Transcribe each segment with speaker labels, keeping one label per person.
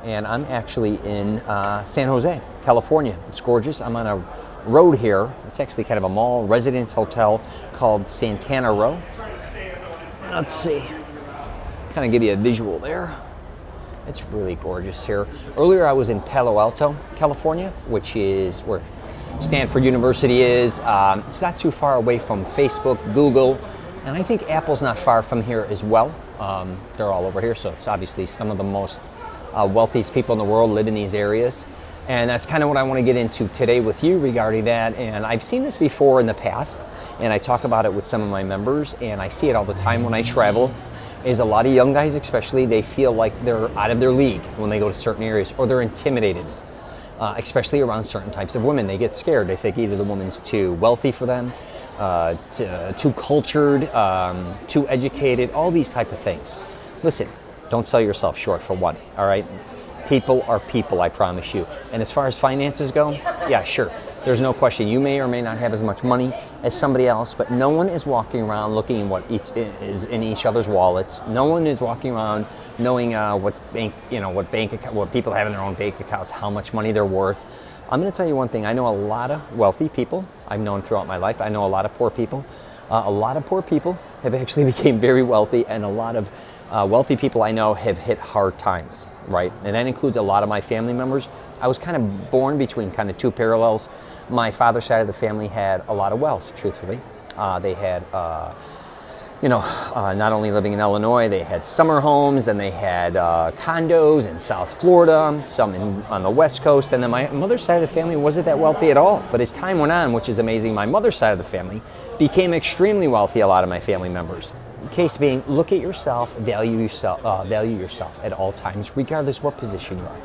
Speaker 1: And I'm actually in San Jose, California. It's gorgeous. I'm on a road here. It's actually kind of a mall residence hotel called Santana Row. Let's see. Kind of give you a visual there. It's really gorgeous here. Earlier I was in Palo Alto, California, which is where Stanford University is. It's not too far away from Facebook, Google, and I think Apple's not far from here as well. They're all over here, so it's obviously some of the most wealthiest people in the world live in these areas. And that's kind of what I want to get into today with you regarding that. And I've seen this before in the past, and I talk about it with some of my members, and I see it all the time when I travel. Is a lot of young guys especially, they feel like they're out of their league when they go to certain areas, or they're intimidated, especially around certain types of women. They get scared. They think either the woman's too wealthy for them, too cultured, too educated, all these type of things. Listen, don't sell yourself short for one, all right? People are people, I promise you. And as far as finances go, yeah, sure. There's no question. You may or may not have as much money as somebody else, but no one is walking around looking at what each is in each other's wallets. No one is walking around knowing what people have in their own bank accounts, how much money they're worth. I'm going to tell you one thing. I know a lot of wealthy people. I've known throughout my life. I know a lot of poor people. A lot of poor people have actually became very wealthy, and a lot of wealthy people I know have hit hard times, right? And that includes a lot of my family members. I was kind of born between kind of two parallels. My father's side of the family had a lot of wealth, truthfully. They had, not only living in Illinois, they had summer homes, and they had condos in South Florida, some on the West Coast. And then my mother's side of the family wasn't that wealthy at all. But as time went on, which is amazing, my mother's side of the family became extremely wealthy, a lot of my family members. Case being, look at yourself, value yourself at all times, regardless what position you are.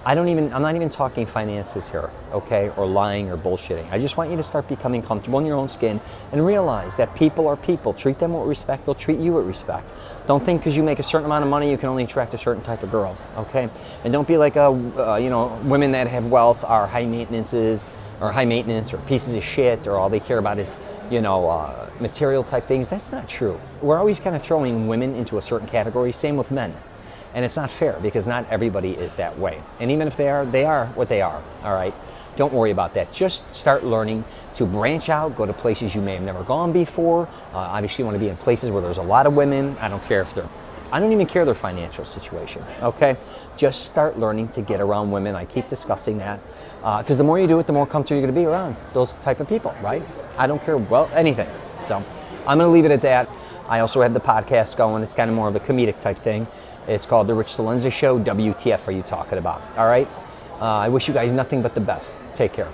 Speaker 1: I'm not even talking finances here, okay, or lying or bullshitting. I just want you to start becoming comfortable in your own skin and realize that people are people. Treat them with respect. They'll treat you with respect. Don't think because you make a certain amount of money you can only attract a certain type of girl, okay? And don't be like women that have wealth are high maintenance or pieces of shit, or all they care about is material type things. That's not true. We're always kind of throwing women into a certain category. Same with men. And it's not fair because not everybody is that way. And even if they are what they are, all right? Don't worry about that. Just start learning to branch out, go to places you may have never gone before. Obviously, you want to be in places where there's a lot of women. I don't even care their financial situation, okay? Just start learning to get around women. I keep discussing that because the more you do it, the more comfortable you're going to be around those type of people, right? I don't care, anything. So I'm going to leave it at that. I also have the podcast going. It's kind of more of a comedic type thing. It's called The Rich Celenza Show. WTF are you talking about? All right? I wish you guys nothing but the best. Take care.